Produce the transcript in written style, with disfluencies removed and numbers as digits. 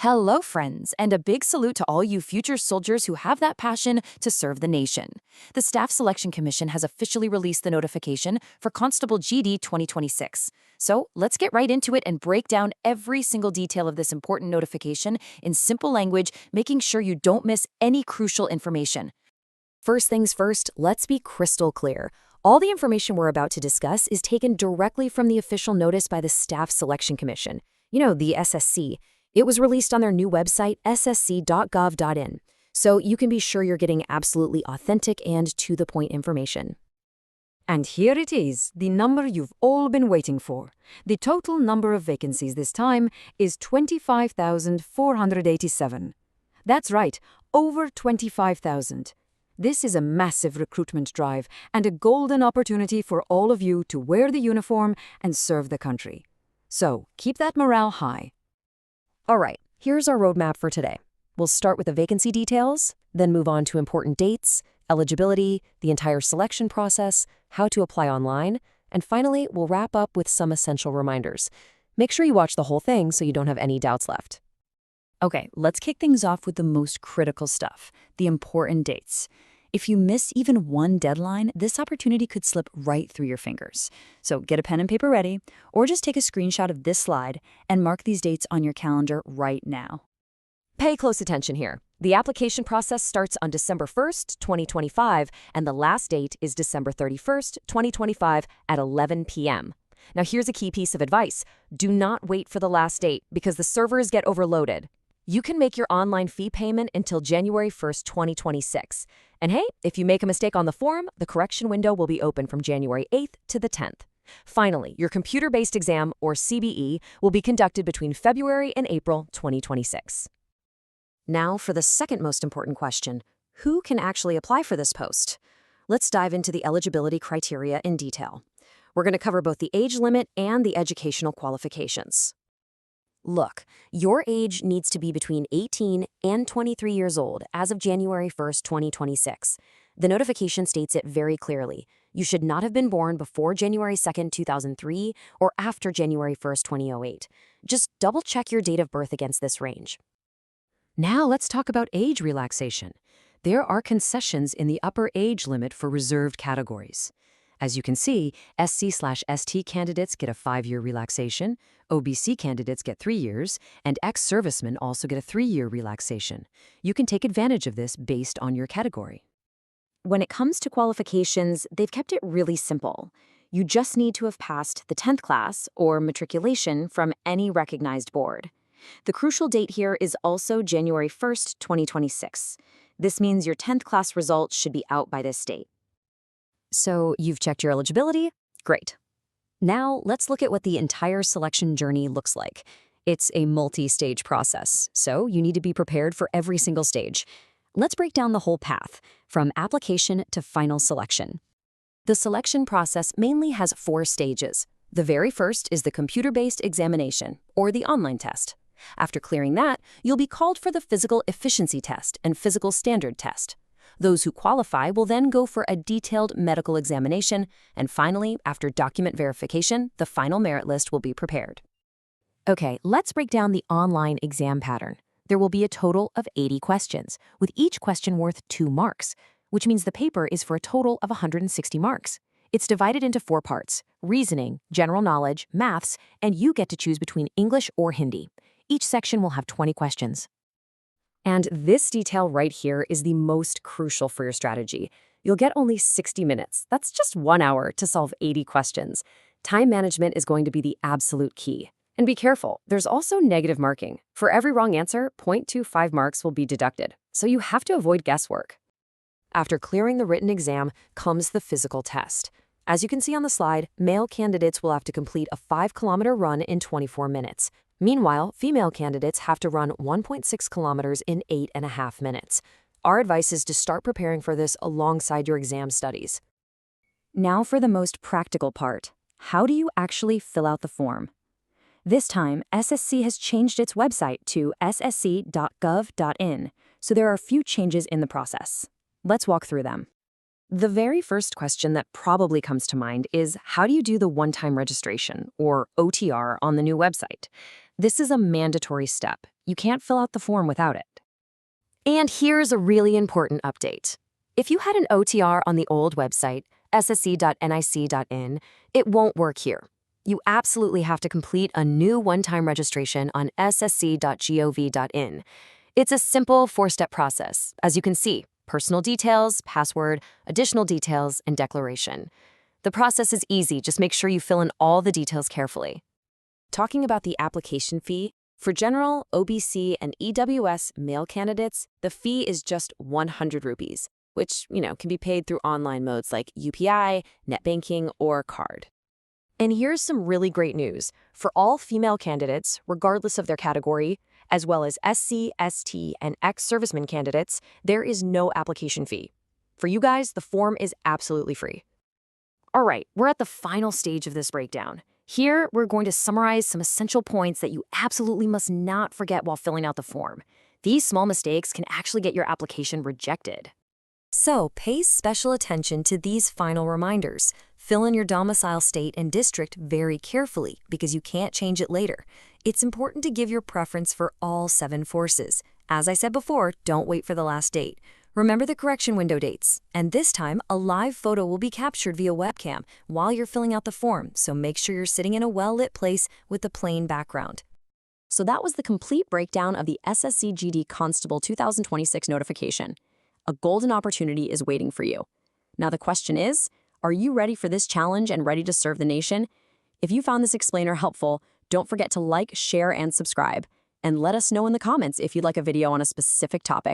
Hello, friends, and a big salute to all you future soldiers who have that passion to serve the nation. The Staff Selection Commission has officially released the notification for Constable GD 2026. So let's get right into it and break down every single detail of this important notification in simple language, making sure you don't miss any crucial information. First things first, let's be crystal clear. All the information we're about to discuss is taken directly from the official notice by the Staff Selection Commission. The SSC. It was released on their new website, ssc.gov.in, so you can be sure you're getting absolutely authentic and to-the-point information. And here it is, the number you've all been waiting for. The total number of vacancies this time is 25,487. That's right, over 25,000. This is a massive recruitment drive and a golden opportunity for all of you to wear the uniform and serve the country. So keep that morale high. All right, here's our roadmap for today. We'll start with the vacancy details, then move on to important dates, eligibility, the entire selection process, how to apply online, and finally, we'll wrap up with some essential reminders. Make sure you watch the whole thing so you don't have any doubts left. Okay, let's kick things off with the most critical stuff, the important dates. If you miss even one deadline, this opportunity could slip right through your fingers. So get a pen and paper ready, or just take a screenshot of this slide and mark these dates on your calendar right now. Pay close attention here. The application process starts on December 1st, 2025, and the last date is December 31st, 2025 at 11 p.m. Now here's a key piece of advice. Do not wait for the last date because the servers get overloaded. You can make your online fee payment until January 1st, 2026. And hey, if you make a mistake on the form, the correction window will be open from January 8th to the 10th. Finally, your computer-based exam, or CBE, will be conducted between February and April 2026. Now for the second most important question, who can actually apply for this post? Let's dive into the eligibility criteria in detail. We're going to cover both the age limit and the educational qualifications. Look, your age needs to be between 18 and 23 years old as of January 1st, 2026. The notification states it very clearly. You should not have been born before January 2nd, 2003 or after January 1st, 2008. Just double-check your date of birth against this range. Now let's talk about age relaxation. There are concessions in the upper age limit for reserved categories. As you can see, SC/ST candidates get a 5-year relaxation, OBC candidates get 3 years, and ex-servicemen also get a 3-year relaxation. You can take advantage of this based on your category. When it comes to qualifications, they've kept it really simple. You just need to have passed the 10th class or matriculation from any recognized board. The crucial date here is also January 1st, 2026. This means your 10th class results should be out by this date. So you've checked your eligibility? Great. Now let's look at what the entire selection journey looks like. It's a multi-stage process, so you need to be prepared for every single stage. Let's break down the whole path, from application to final selection. The selection process mainly has 4 stages. The very first is the computer-based examination, or the online test. After clearing that, you'll be called for the physical efficiency test and physical standard test. Those who qualify will then go for a detailed medical examination, and finally, after document verification, the final merit list will be prepared. Okay, let's break down the online exam pattern. There will be a total of 80 questions, with each question worth 2 marks, which means the paper is for a total of 160 marks. It's divided into 4 parts: reasoning, general knowledge, maths, and you get to choose between English or Hindi. Each section will have 20 questions. And this detail right here is the most crucial for your strategy. You'll get only 60 minutes. That's just 1 hour to solve 80 questions. Time management is going to be the absolute key. And be careful, there's also negative marking. For every wrong answer, 0.25 marks will be deducted, so you have to avoid guesswork. After clearing the written exam comes the physical test. As you can see on the slide, male candidates will have to complete a 5-kilometer run in 24 minutes. Meanwhile, female candidates have to run 1.6 kilometers in 8.5 minutes. Our advice is to start preparing for this alongside your exam studies. Now for the most practical part. How do you actually fill out the form? This time, SSC has changed its website to ssc.gov.in, so there are a few changes in the process. Let's walk through them. The very first question that probably comes to mind is, how do you do the one-time registration, or OTR, on the new website? This is a mandatory step. You can't fill out the form without it. And here's a really important update. If you had an OTR on the old website, ssc.nic.in, it won't work here. You absolutely have to complete a new one-time registration on ssc.gov.in. It's a simple 4-step process. As you can see, personal details, password, additional details, and declaration. The process is easy, just make sure you fill in all the details carefully. Talking about the application fee, for general, OBC, and EWS male candidates, the fee is just 100 rupees, which, can be paid through online modes like UPI, net banking, or card. And here's some really great news. For all female candidates, regardless of their category, as well as SC, ST, and ex-serviceman candidates, there is no application fee. For you guys, the form is absolutely free. All right, we're at the final stage of this breakdown. Here, we're going to summarize some essential points that you absolutely must not forget while filling out the form. These small mistakes can actually get your application rejected. So, pay special attention to these final reminders. Fill in your domicile state and district very carefully because you can't change it later. It's important to give your preference for all 7 forces. As I said before, don't wait for the last date. Remember the correction window dates. And this time, a live photo will be captured via webcam while you're filling out the form, so make sure you're sitting in a well-lit place with a plain background. So that was the complete breakdown of the SSC GD Constable 2026 notification. A golden opportunity is waiting for you. Now the question is, are you ready for this challenge and ready to serve the nation? If you found this explainer helpful, don't forget to like, share, and subscribe. And let us know in the comments if you'd like a video on a specific topic.